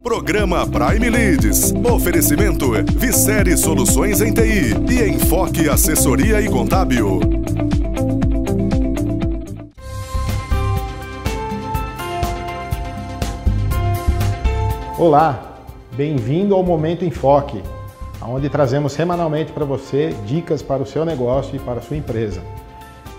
Programa Prime Leads. Oferecimento Vicere Soluções em TI e Enfoque Assessoria e Contábil. Olá, bem-vindo ao Momento Enfoque, onde trazemos semanalmente para você dicas para o seu negócio e para a sua empresa.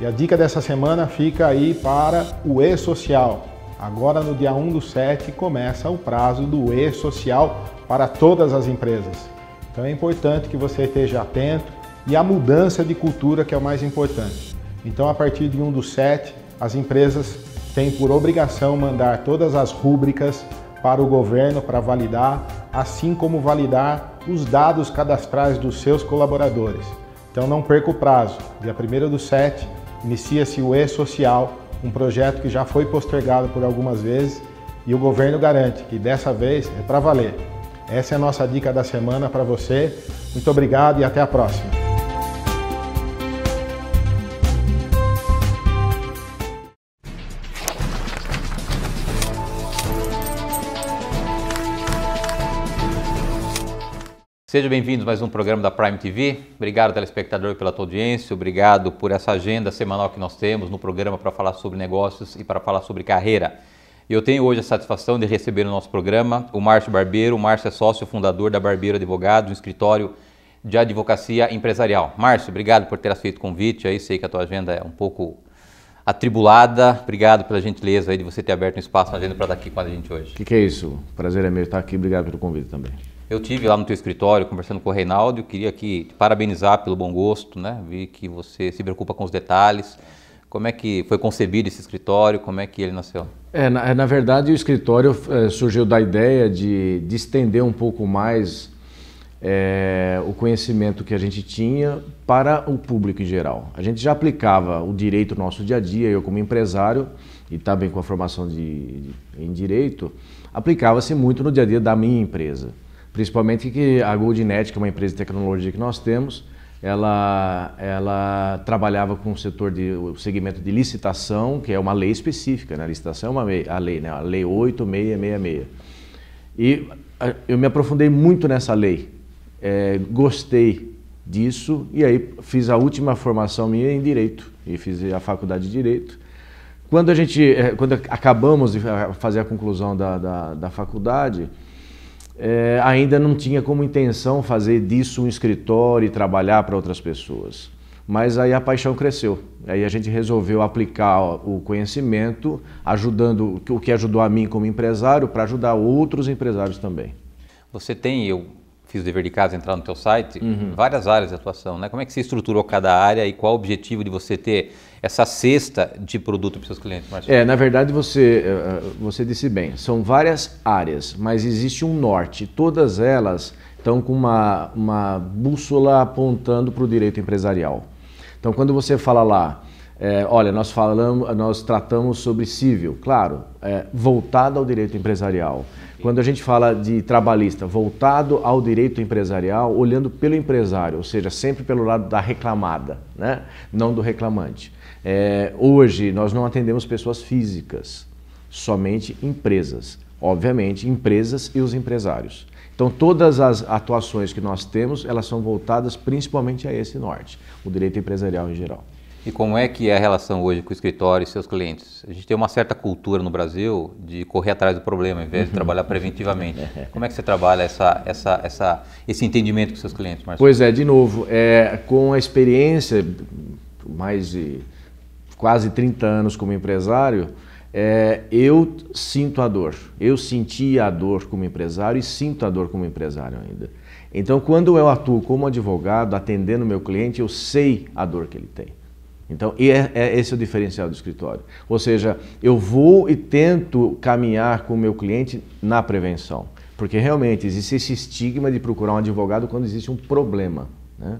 E a dica dessa semana fica aí para o E-Social. Agora, no dia 1/7, começa o prazo do E-Social para todas as empresas. Então é importante que você esteja atento e a mudança de cultura que é o mais importante. Então, a partir de 1/7, as empresas têm por obrigação mandar todas as rúbricas para o governo para validar, assim como validar os dados cadastrais dos seus colaboradores. Então não perca o prazo. Dia 1/7, inicia-se o E-Social, um projeto que já foi postergado por algumas vezes e o governo garante que dessa vez é para valer. Essa é a nossa dica da semana para você. Muito obrigado e até a próxima. Seja bem-vindo a mais um programa da Prime TV. Obrigado, telespectador, pela tua audiência. Obrigado por essa agenda semanal que nós temos no programa para falar sobre negócios e para falar sobre carreira. Eu tenho hoje a satisfação de receber no nosso programa o Márcio Barbeiro. O Márcio é sócio fundador da Barbeiro Advogados, um escritório de advocacia empresarial. Márcio, obrigado por ter aceito o convite. Aí sei que a tua agenda é um pouco atribulada. Obrigado pela gentileza aí de você ter aberto um espaço na agenda para estar aqui com a gente hoje. Que é isso? Prazer é meu estar aqui. Obrigado pelo convite também. Eu estive lá no teu escritório conversando com o Reinaldo e queria aqui te parabenizar pelo bom gosto, né? Vi que você se preocupa com os detalhes. Como é que foi concebido esse escritório? Como é que ele nasceu? Na verdade, o escritório surgiu da ideia de estender um pouco mais o conhecimento que a gente tinha para o público em geral. A gente já aplicava o direito no nosso dia a dia, eu como empresário e também com a formação em direito, aplicava-se muito no dia a dia da minha empresa. Principalmente que a GoldNet, que é uma empresa de tecnologia que nós temos, ela trabalhava com o segmento de licitação, que é uma lei específica, né? A licitação é a lei, né? A Lei 8666. E eu me aprofundei muito nessa lei, gostei disso e aí fiz a última formação minha em Direito e fiz a faculdade de Direito. Quando acabamos de fazer a conclusão da faculdade, ainda não tinha como intenção fazer disso um escritório e trabalhar para outras pessoas. Mas aí a paixão cresceu. Aí a gente resolveu aplicar o conhecimento, o que ajudou a mim como empresário, para ajudar outros empresários também. Você tem, eu fiz o dever de casa, entrar no teu site, várias áreas de atuação, né? Como é que você estruturou cada área e qual o objetivo de você ter essa cesta de produto para os seus clientes, Márcio? Na verdade, você disse bem, são várias áreas, mas existe um norte. Todas elas estão com uma bússola apontando para o direito empresarial. Então, quando você fala lá, olha, nós tratamos sobre civil, claro, voltado ao direito empresarial. Quando a gente fala de trabalhista, voltado ao direito empresarial, olhando pelo empresário, ou seja, sempre pelo lado da reclamada, né? Não do reclamante. Hoje, nós não atendemos pessoas físicas, somente empresas. Obviamente, empresas e os empresários. Então, todas as atuações que nós temos, elas são voltadas principalmente a esse norte, o direito empresarial em geral. E como é que é a relação hoje com o escritório e seus clientes? A gente tem uma certa cultura no Brasil de correr atrás do problema, ao invés de trabalhar preventivamente. Como é que você trabalha esse entendimento com seus clientes, Márcio? Pois de novo, com a experiência, mais de quase 30 anos como empresário, eu sinto a dor. Eu sentia a dor como empresário e sinto a dor como empresário ainda. Então, quando eu atuo como advogado, atendendo o meu cliente, eu sei a dor que ele tem. Então, esse é o diferencial do escritório. Ou seja, eu vou e tento caminhar com o meu cliente na prevenção. Porque realmente existe esse estigma de procurar um advogado quando existe um problema, né?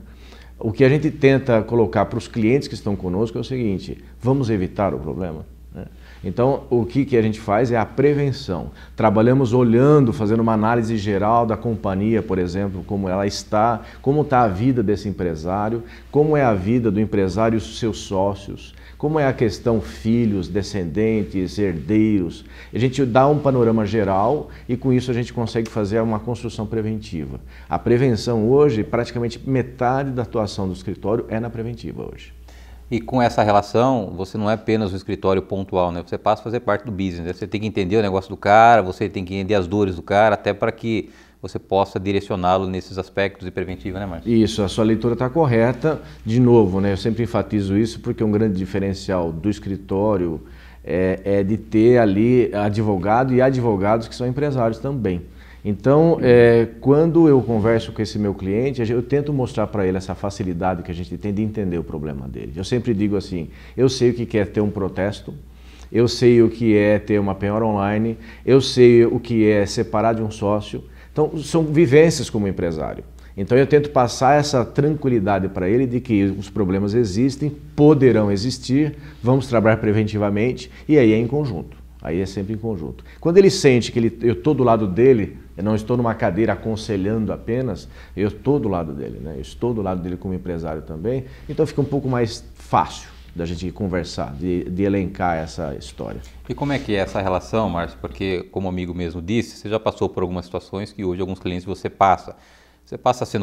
O que a gente tenta colocar para os clientes que estão conosco é o seguinte: vamos evitar o problema, né? Então, o que a gente faz é a prevenção. Trabalhamos olhando, fazendo uma análise geral da companhia, por exemplo, como ela está, como está a vida desse empresário, como é a vida do empresário e os seus sócios, como é a questão filhos, descendentes, herdeiros. A gente dá um panorama geral e com isso a gente consegue fazer uma construção preventiva. A prevenção hoje, praticamente metade da atuação do escritório é na preventiva hoje. E com essa relação, você não é apenas um escritório pontual, né? Você passa a fazer parte do business, né? Você tem que entender o negócio do cara, você tem que entender as dores do cara, até para que você possa direcioná-lo nesses aspectos de preventiva, né, Márcio? Isso, a sua leitura está correta. De novo, né, eu sempre enfatizo isso porque um grande diferencial do escritório é de ter ali advogado e advogados que são empresários também. Então, quando eu converso com esse meu cliente, eu tento mostrar para ele essa facilidade que a gente tem de entender o problema dele. Eu sempre digo assim, eu sei o que é ter um protesto, eu sei o que é ter uma penhora online, eu sei o que é separar de um sócio. Então, são vivências como empresário. Então, eu tento passar essa tranquilidade para ele de que os problemas existem, poderão existir, vamos trabalhar preventivamente e aí é em conjunto. Aí é sempre em conjunto. Quando ele sente que eu estou do lado dele, eu não estou numa cadeira aconselhando apenas, eu estou do lado dele, né? Eu estou do lado dele como empresário também, então fica um pouco mais fácil da gente conversar, de elencar essa história. E como é que é essa relação, Márcio? Porque, como o amigo mesmo disse, você já passou por algumas situações que hoje alguns clientes você passa. Você passa a ser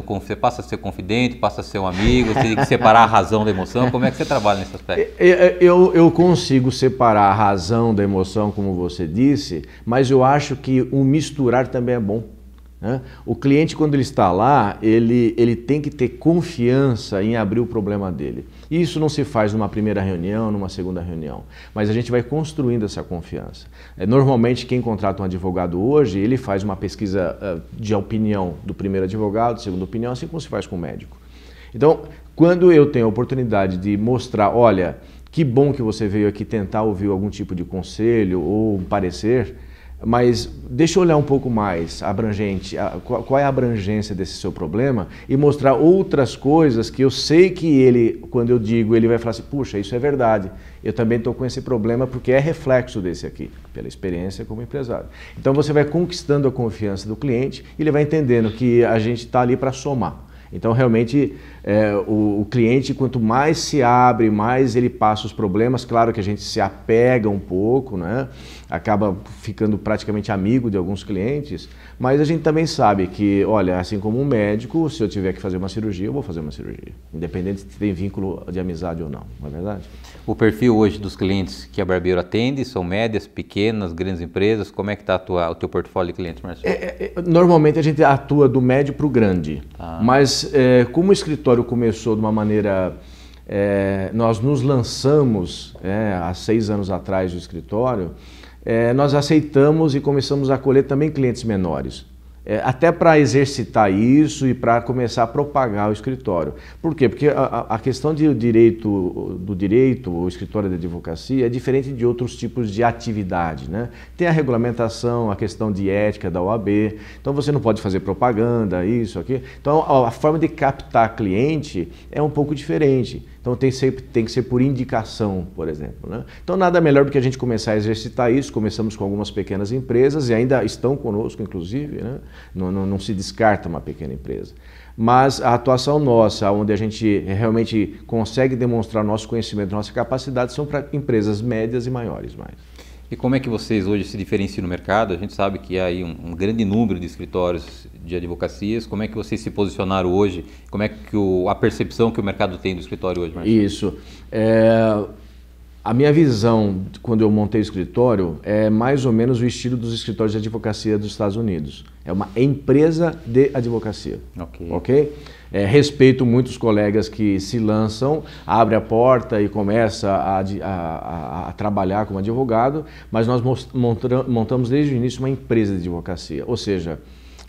confidente, passa a ser um amigo, você tem que separar a razão da emoção. Como é que você trabalha nesse aspecto? Eu consigo separar a razão da emoção, como você disse, mas eu acho que o misturar também é bom. Né? O cliente, quando ele está lá, ele tem que ter confiança em abrir o problema dele. E isso não se faz numa primeira reunião, numa segunda reunião, mas a gente vai construindo essa confiança. Normalmente, quem contrata um advogado hoje, ele faz uma pesquisa de opinião do primeiro advogado, segunda opinião, assim como se faz com o médico. Então, quando eu tenho a oportunidade de mostrar, olha, que bom que você veio aqui tentar ouvir algum tipo de conselho ou um parecer, mas deixa eu olhar um pouco mais abrangente, qual é a abrangência desse seu problema e mostrar outras coisas que eu sei que ele, quando eu digo, ele vai falar assim, puxa, isso é verdade, eu também estou com esse problema porque é reflexo desse aqui, pela experiência como empresário. Então você vai conquistando a confiança do cliente e ele vai entendendo que a gente está ali para somar. Então realmente o cliente, quanto mais se abre, mais ele passa os problemas, claro que a gente se apega um pouco, né? Acaba ficando praticamente amigo de alguns clientes, mas a gente também sabe que, olha, assim como um médico, se eu tiver que fazer uma cirurgia, eu vou fazer uma cirurgia, independente se tem vínculo de amizade ou não, não é verdade? O perfil hoje dos clientes que a Barbeiro atende são médias, pequenas, grandes empresas, como é que está o teu portfólio de clientes, Márcio? Normalmente a gente atua do médio para o grande, mas como o escritório começou de uma maneira... nós nos lançamos há 6 anos atrás do escritório, nós aceitamos e começamos a acolher também clientes menores. Até para exercitar isso e para começar a propagar o escritório. Por quê? Porque a questão do direito, o escritório de advocacia, é diferente de outros tipos de atividade, né? Tem a regulamentação, a questão de ética da OAB, então você não pode fazer propaganda, isso, aqui. Então a forma de captar cliente é um pouco diferente. Então tem que ser por indicação, por exemplo, né? Então nada melhor do que a gente começar a exercitar isso. Começamos com algumas pequenas empresas e ainda estão conosco, inclusive, né? Não se descarta uma pequena empresa. Mas a atuação nossa, onde a gente realmente consegue demonstrar nosso conhecimento, nossa capacidade, são para empresas médias e maiores. E como é que vocês hoje se diferenciam no mercado? A gente sabe que há aí um grande número de escritórios de advocacias. Como é que vocês se posicionaram hoje? Como é que a percepção que o mercado tem do escritório hoje, Márcio? Isso. A minha visão, quando eu montei o escritório, é mais ou menos o estilo dos escritórios de advocacia dos Estados Unidos. É uma empresa de advocacia. Ok? Respeito muitos colegas que se lançam, abre a porta e começa a trabalhar como advogado, mas nós montamos desde o início uma empresa de advocacia. Ou seja,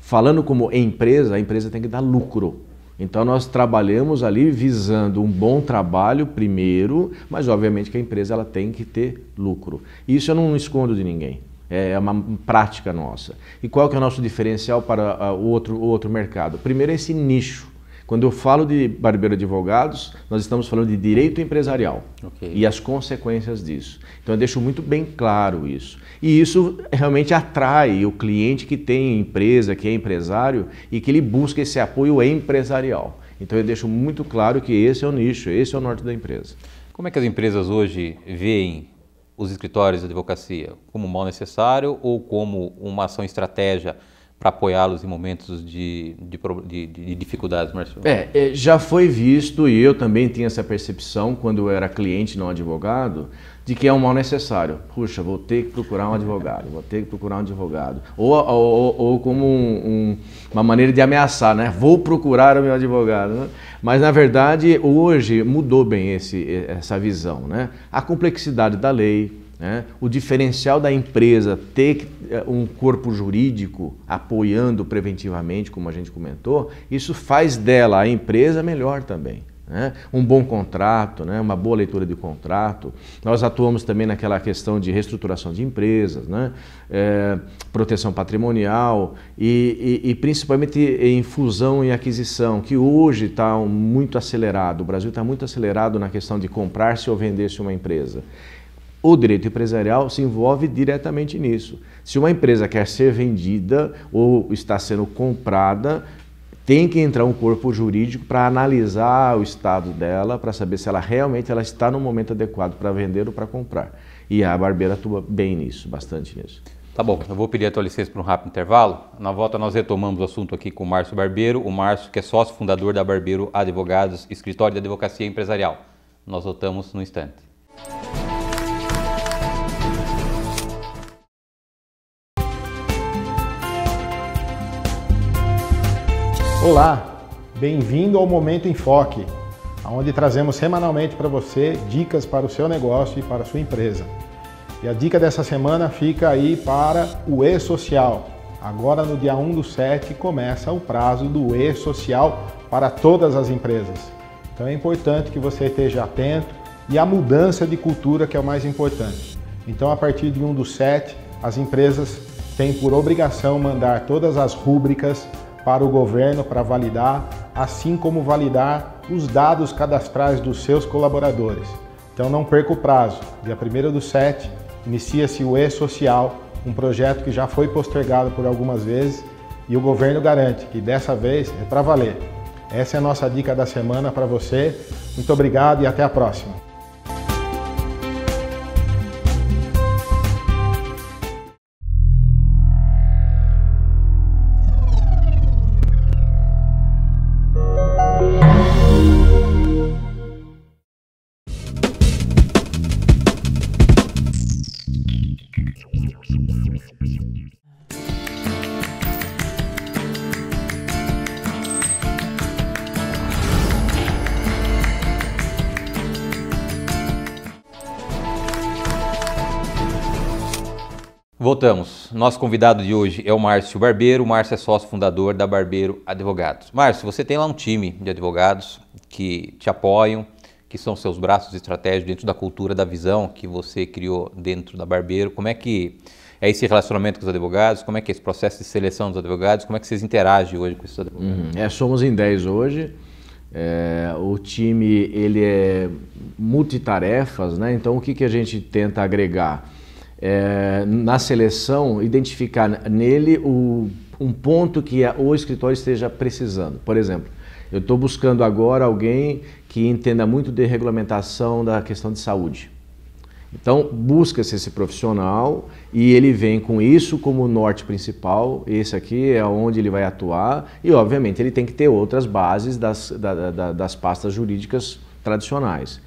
falando como empresa, a empresa tem que dar lucro. Então nós trabalhamos ali visando um bom trabalho primeiro, mas obviamente que a empresa ela tem que ter lucro. Isso eu não escondo de ninguém. É uma prática nossa. E qual que é o nosso diferencial para o outro mercado? Primeiro é esse nicho. Quando eu falo de Barbeiro Advogados, nós estamos falando de direito empresarial e as consequências disso. Então eu deixo muito bem claro isso. E isso realmente atrai o cliente que tem empresa, que é empresário e que ele busca esse apoio empresarial. Então eu deixo muito claro que esse é o nicho, esse é o norte da empresa. Como é que as empresas hoje veem os escritórios de advocacia? Como mal necessário ou como uma ação estratégia para apoiá-los em momentos de dificuldades, Márcio? Já foi visto, e eu também tinha essa percepção quando eu era cliente, não advogado, de que é um mal necessário. Puxa, vou ter que procurar um advogado, vou ter que procurar um advogado. Ou como uma maneira de ameaçar, né? Vou procurar o meu advogado. Né? Mas, na verdade, hoje mudou bem essa visão. Né? A complexidade da lei, né? O diferencial da empresa ter um corpo jurídico apoiando preventivamente, como a gente comentou, isso faz dela, a empresa, melhor também. Né? Um bom contrato, né? Uma boa leitura de contrato. Nós atuamos também naquela questão de reestruturação de empresas, né? Proteção patrimonial e principalmente em fusão e aquisição, que hoje está muito acelerado. O Brasil está muito acelerado na questão de comprar-se ou vender-se uma empresa. O direito empresarial se envolve diretamente nisso. Se uma empresa quer ser vendida ou está sendo comprada, tem que entrar um corpo jurídico para analisar o estado dela, para saber se ela realmente está no momento adequado para vender ou para comprar. E a Barbeiro atua bem nisso, bastante nisso. Tá bom, eu vou pedir a tua licença para um rápido intervalo. Na volta nós retomamos o assunto aqui com o Márcio Barbeiro, o Márcio que é sócio fundador da Barbeiro Advogados, escritório de advocacia empresarial. Nós voltamos no instante. Olá, bem-vindo ao Momento Enfoque, onde trazemos semanalmente para você dicas para o seu negócio e para a sua empresa. E a dica dessa semana fica aí para o E-Social. Agora no dia 1/7 começa o prazo do E-Social para todas as empresas. Então é importante que você esteja atento e a mudança de cultura que é o mais importante. Então a partir de 1/7 as empresas têm por obrigação mandar todas as rúbricas para o governo para validar, assim como validar os dados cadastrais dos seus colaboradores. Então não perca o prazo. Dia 1/7 inicia-se o E-Social, um projeto que já foi postergado por algumas vezes e o governo garante que dessa vez é para valer. Essa é a nossa dica da semana para você. Muito obrigado e até a próxima. Voltamos. Nosso convidado de hoje é o Márcio Barbeiro. O Márcio é sócio fundador da Barbeiro Advogados. Márcio, você tem lá um time de advogados que te apoiam, que são seus braços estratégicos dentro da cultura, da visão que você criou dentro da Barbeiro. Como é que é esse relacionamento com os advogados? Como é que é esse processo de seleção dos advogados? Como é que vocês interagem hoje com esses advogados? Somos em 10 hoje. O time ele é multitarefas, né? Então o que a gente tenta agregar? Na seleção, identificar nele um ponto que o escritório esteja precisando. Por exemplo, eu estou buscando agora alguém que entenda muito de regulamentação da questão de saúde. Então, busca-se esse profissional e ele vem com isso como norte principal. Esse aqui é onde ele vai atuar e, obviamente, ele tem que ter outras bases das pastas jurídicas tradicionais.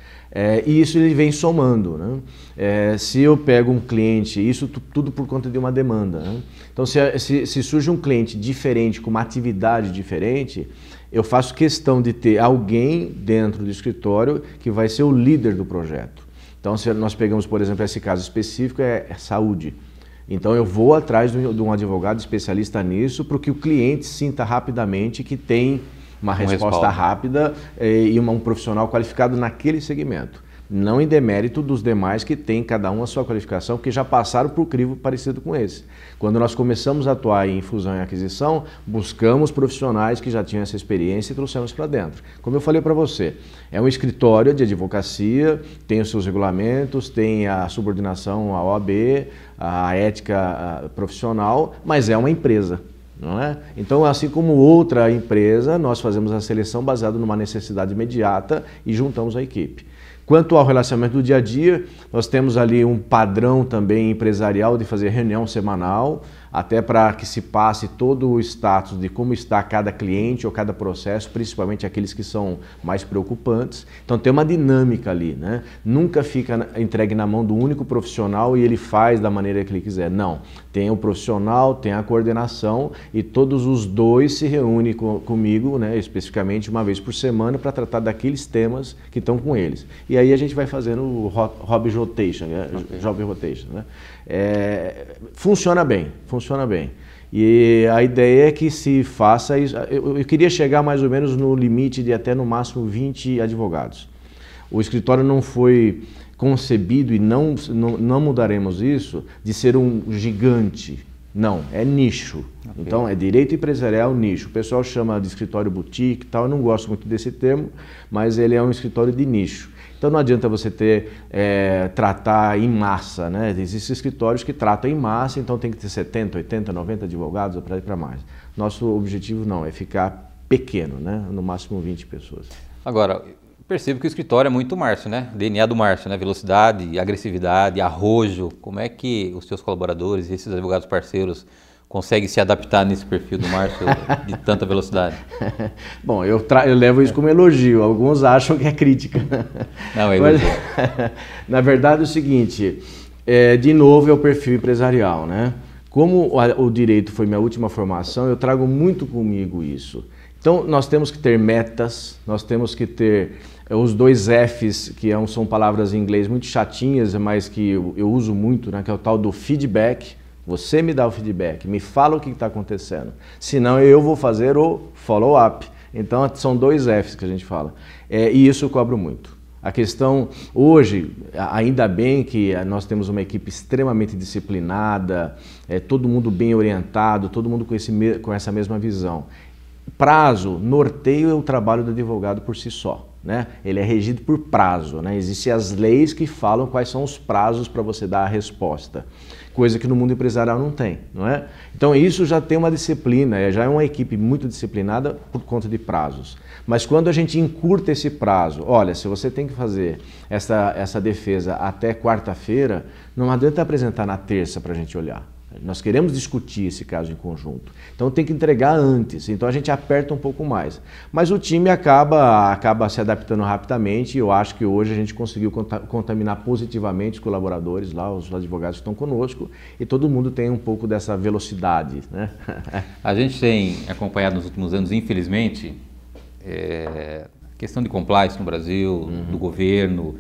E isso ele vem somando, né? Se eu pego um cliente, isso tudo por conta de uma demanda, né? Então se surge um cliente diferente, com uma atividade diferente, eu faço questão de ter alguém dentro do escritório que vai ser o líder do projeto. Então se nós pegamos, por exemplo, esse caso específico, é saúde. Então eu vou atrás de um advogado especialista nisso para que o cliente sinta rapidamente que tem uma resposta rápida e um profissional qualificado naquele segmento. Não em demérito dos demais que têm cada um a sua qualificação, que já passaram por crivo parecido com esse. Quando nós começamos a atuar em fusão e aquisição, buscamos profissionais que já tinham essa experiência e trouxemos para dentro. Como eu falei para você, é um escritório de advocacia, tem os seus regulamentos, tem a subordinação à OAB, a ética profissional, mas é uma empresa. Não é? Então, assim como outra empresa, nós fazemos a seleção baseada numa necessidade imediata e juntamos a equipe. Quanto ao relacionamento do dia a dia, nós temos ali um padrão também empresarial de fazer reunião semanal, até para que se passe todo o status de como está cada cliente ou cada processo, principalmente aqueles que são mais preocupantes. Então tem uma dinâmica ali, né? Nunca fica entregue na mão do único profissional e ele faz da maneira que ele quiser. Não, tem o profissional, tem a coordenação e todos os dois se reúnem comigo, né, especificamente uma vez por semana para tratar daqueles temas que estão com eles. E aí a gente vai fazendo o Job Rotation, né? Okay. Job Rotation, né? Funciona bem. E a ideia é que se faça isso. Eu queria chegar mais ou menos no limite de até no máximo 20 advogados. O escritório não foi concebido, e não mudaremos isso, de ser um gigante. Não, é nicho. Okay. Então é direito empresarial nicho. O pessoal chama de escritório boutique e tal, eu não gosto muito desse termo, mas ele é um escritório de nicho. Então não adianta você tratar em massa, né? Existem escritórios que tratam em massa, então tem que ter 70, 80, 90 advogados para ir para mais. Nosso objetivo não, é ficar pequeno, né? No máximo 20 pessoas. Agora, percebo que o escritório é muito Márcio, né? DNA do Márcio, né? Velocidade, agressividade, arrojo. Como é que os seus colaboradores e esses advogados parceiros conseguem se adaptar nesse perfil do Márcio de tanta velocidade? Bom, eu levo isso como elogio. Alguns acham que é crítica. Não, é elogio. Na verdade é o seguinte, de novo é o perfil empresarial, né? Como o direito foi minha última formação, eu trago muito comigo isso. Então nós temos que ter metas, nós temos que ter os 2 Fs, que são palavras em inglês muito chatinhas, mas que eu uso muito, né? Que é o tal do feedback. Você me dá o feedback, me fala o que está acontecendo, senão eu vou fazer o follow-up. Então são 2 Fs que a gente fala, e isso eu cobro muito. A questão hoje, ainda bem que nós temos uma equipe extremamente disciplinada, todo mundo bem orientado, todo mundo com essa mesma visão. Prazo, norteio o trabalho do advogado por si só, né? Ele é regido por prazo, né? Existem as leis que falam quais são os prazos para você dar a resposta, coisa que no mundo empresarial não tem, não é? Então isso já tem uma disciplina, já é uma equipe muito disciplinada por conta de prazos. Mas quando a gente encurta esse prazo, olha, se você tem que fazer essa defesa até quarta-feira, não adianta apresentar na terça para a gente olhar. Nós queremos discutir esse caso em conjunto, então tem que entregar antes, então a gente aperta um pouco mais. Mas o time acaba se adaptando rapidamente e eu acho que hoje a gente conseguiu contaminar positivamente os colaboradores lá, os advogados que estão conosco, e todo mundo tem um pouco dessa velocidade, né? A gente tem acompanhado nos últimos anos, infelizmente, a questão de compliance no Brasil, do governo.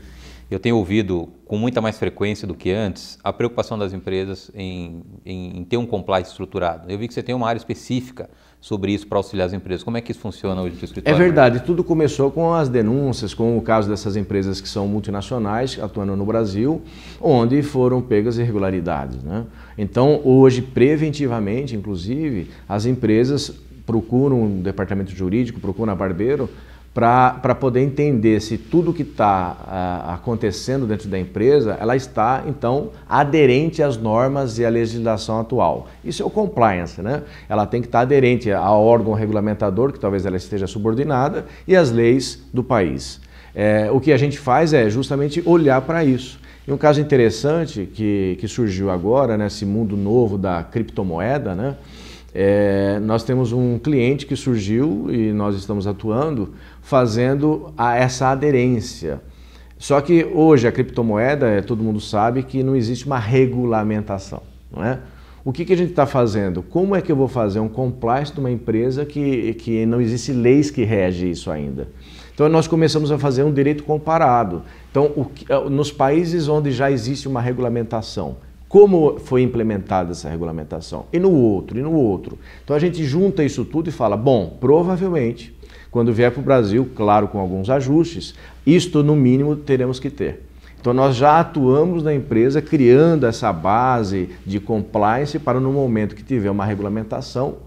Eu tenho ouvido com muita mais frequência do que antes a preocupação das empresas em ter um compliance estruturado. Eu vi que você tem uma área específica sobre isso para auxiliar as empresas. Como é que isso funciona hoje no escritório? É verdade, tudo começou com as denúncias, com o caso dessas empresas que são multinacionais, atuando no Brasil, onde foram pegas irregularidades, né? Então, hoje, preventivamente, inclusive, as empresas procuram um departamento jurídico, procuram a Barbeiro, para poder entender se tudo que está acontecendo dentro da empresa, ela está, então, aderente às normas e à legislação atual. Isso é o compliance, né? Ela tem que estar aderente ao órgão regulamentador, que talvez ela esteja subordinada, e às leis do país. O que a gente faz é justamente olhar para isso. E um caso interessante que surgiu agora, nesse mundo novo da criptomoeda, né? Nós temos um cliente que surgiu e nós estamos atuando fazendo essa aderência. Só que hoje a criptomoeda, todo mundo sabe que não existe uma regulamentação, não é? O que a gente está fazendo? Como é que eu vou fazer um compliance de uma empresa que não existe leis que regem isso ainda? Então nós começamos a fazer um direito comparado. Então nos países onde já existe uma regulamentação, como foi implementada essa regulamentação? E no outro, e no outro. Então a gente junta isso tudo e fala, bom, provavelmente, Quando vier para o Brasil, claro, com alguns ajustes, isto no mínimo teremos que ter. Então nós já atuamos na empresa criando essa base de compliance para no momento que tiver uma regulamentação,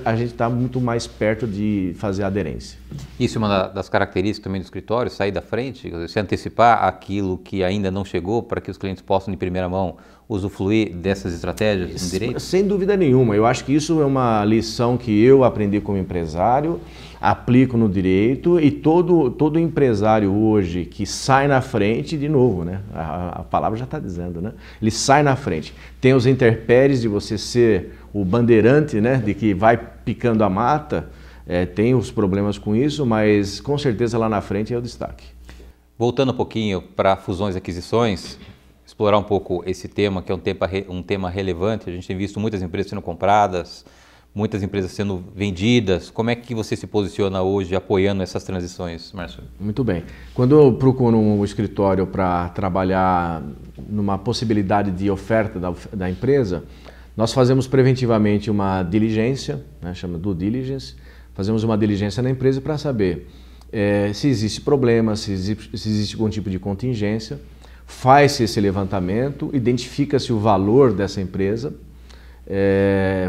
a gente está muito mais perto de fazer a aderência. Isso é uma das características também do escritório, sair da frente, se antecipar aquilo que ainda não chegou para que os clientes possam de primeira mão usufruir dessas estratégias no direito? Sem dúvida nenhuma, eu acho que isso é uma lição que eu aprendi como empresário, aplico no direito e todo empresário hoje que sai na frente, de novo, né? A palavra já está dizendo, né? Ele sai na frente. Tem os intempéries de você ser o bandeirante, né? De que vai picando a mata, tem os problemas com isso, mas com certeza lá na frente é o destaque. Voltando um pouquinho para fusões e aquisições, explorar um pouco esse tema, que é um tema relevante. A gente tem visto muitas empresas sendo compradas, muitas empresas sendo vendidas. Como é que você se posiciona hoje apoiando essas transições, Márcio? Muito bem. Quando eu procuro um escritório para trabalhar numa possibilidade de oferta da empresa, nós fazemos preventivamente uma diligência, né, chama due diligence, fazemos uma diligência na empresa para saber se existe problema, se existe algum tipo de contingência, faz-se esse levantamento, identifica-se o valor dessa empresa,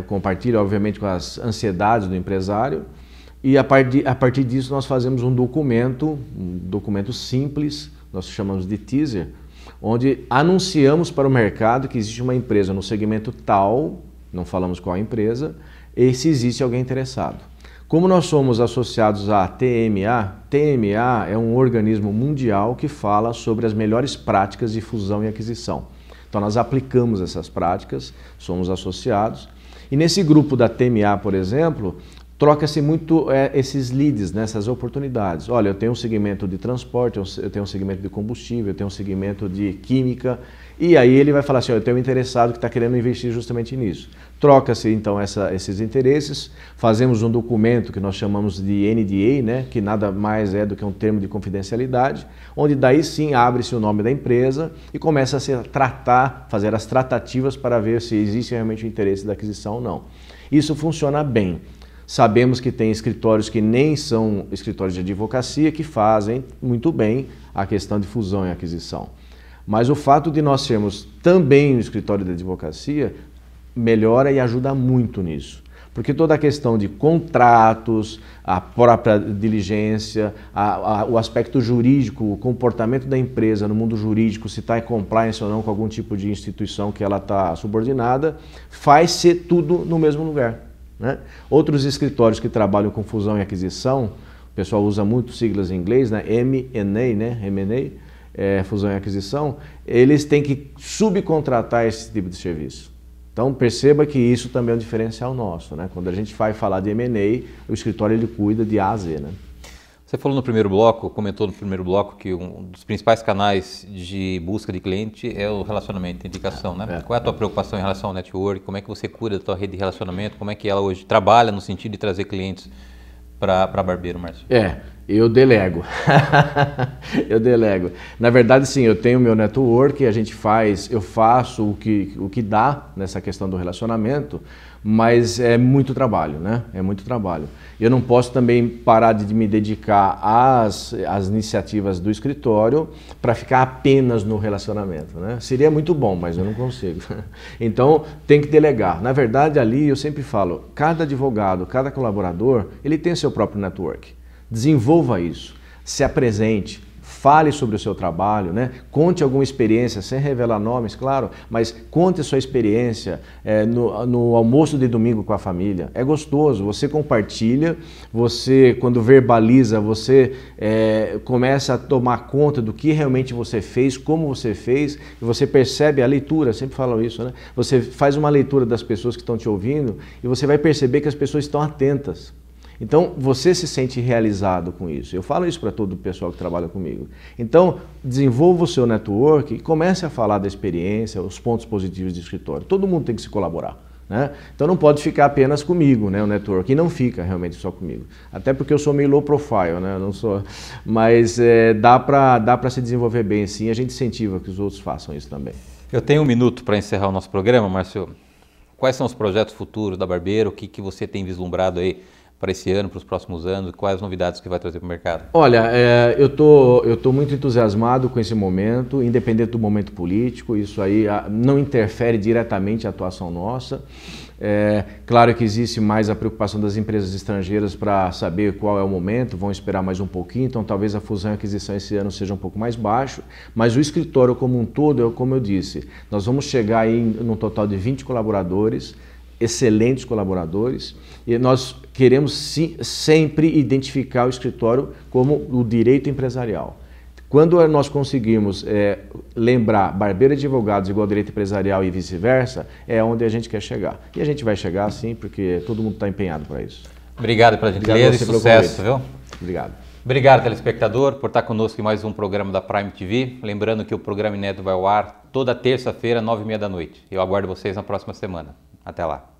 compartilha obviamente com as ansiedades do empresário e a partir disso nós fazemos um documento simples, nós chamamos de teaser, onde anunciamos para o mercado que existe uma empresa no segmento tal, não falamos qual empresa, e se existe alguém interessado. Como nós somos associados à TMA é um organismo mundial que fala sobre as melhores práticas de fusão e aquisição. Então nós aplicamos essas práticas, somos associados, e nesse grupo da TMA, por exemplo, troca-se muito esses leads, né, essas oportunidades. Olha, eu tenho um segmento de transporte, eu tenho um segmento de combustível, eu tenho um segmento de química, e aí ele vai falar assim, eu tenho um interessado que está querendo investir justamente nisso. Troca-se então esses interesses, fazemos um documento que nós chamamos de NDA, né, que nada mais é do que um termo de confidencialidade, onde daí sim abre-se o nome da empresa e começa a se tratar, fazer as tratativas para ver se existe realmente o interesse da aquisição ou não. Isso funciona bem. Sabemos que tem escritórios que nem são escritórios de advocacia que fazem muito bem a questão de fusão e aquisição. Mas o fato de nós sermos também um escritório de advocacia melhora e ajuda muito nisso. Porque toda a questão de contratos, a própria diligência, o aspecto jurídico, o comportamento da empresa no mundo jurídico, se está em compliance ou não com algum tipo de instituição que ela está subordinada, faz ser tudo no mesmo lugar. Né? Outros escritórios que trabalham com fusão e aquisição, o pessoal usa muito siglas em inglês, né? M&A, né? M&A, fusão e aquisição, eles têm que subcontratar esse tipo de serviço. Então perceba que isso também é um diferencial nosso, né? Quando a gente vai falar de M&A, o escritório ele cuida de A a Z, né? Você falou no primeiro bloco, comentou no primeiro bloco que um dos principais canais de busca de cliente é o relacionamento, a indicação, né? Qual é a tua preocupação em relação ao network? Como é que você cuida da tua rede de relacionamento? Como é que ela hoje trabalha no sentido de trazer clientes para Barbeiro, Márcio? Eu delego. Eu delego. Na verdade, sim, eu tenho meu network, eu faço o que dá nessa questão do relacionamento, mas é muito trabalho, né? É muito trabalho. Eu não posso também parar de me dedicar às iniciativas do escritório para ficar apenas no relacionamento, né? Seria muito bom, mas eu não consigo. Então, tem que delegar. Na verdade, ali eu sempre falo, cada advogado, cada colaborador, ele tem seu próprio network. Desenvolva isso, se apresente, fale sobre o seu trabalho, né? Conte alguma experiência, sem revelar nomes, claro, mas conte a sua experiência no almoço de domingo com a família. É gostoso, você compartilha, você quando verbaliza, você começa a tomar conta do que realmente você fez, como você fez, e você percebe a leitura, sempre falo isso, né? Você faz uma leitura das pessoas que estão te ouvindo e você vai perceber que as pessoas estão atentas. Então, você se sente realizado com isso. Eu falo isso para todo o pessoal que trabalha comigo. Então, desenvolva o seu network e comece a falar da experiência, os pontos positivos do escritório. Todo mundo tem que se colaborar, né? Então, não pode ficar apenas comigo, né, o network. E não fica realmente só comigo. Até porque eu sou meio low profile, né? Eu não sou... Mas dá para se desenvolver bem, sim. A gente incentiva que os outros façam isso também. Eu tenho 1 minuto para encerrar o nosso programa, Márcio. Quais são os projetos futuros da Barbeiro? O que você tem vislumbrado aí para esse ano, para os próximos anos? Quais as novidades que vai trazer para o mercado? Olha, eu tô muito entusiasmado com esse momento, independente do momento político, isso aí não interfere diretamente a atuação nossa. Claro que existe mais a preocupação das empresas estrangeiras para saber qual é o momento, vão esperar mais um pouquinho, então talvez a fusão e a aquisição esse ano seja um pouco mais baixo, mas o escritório como um todo, como eu disse, nós vamos chegar aí num total de 20 colaboradores, excelentes colaboradores, e nós queremos sempre identificar o escritório como o direito empresarial. Quando nós conseguimos lembrar barbeiro e advogados igual direito empresarial e vice-versa, é onde a gente quer chegar. E a gente vai chegar sim, porque todo mundo está empenhado para isso. Obrigado pela gentileza e sucesso, viu? Obrigado. Obrigado, telespectador, por estar conosco em mais um programa da Prime TV. Lembrando que o programa inédito vai ao ar toda terça-feira, 9h30 da noite. Eu aguardo vocês na próxima semana. Até lá.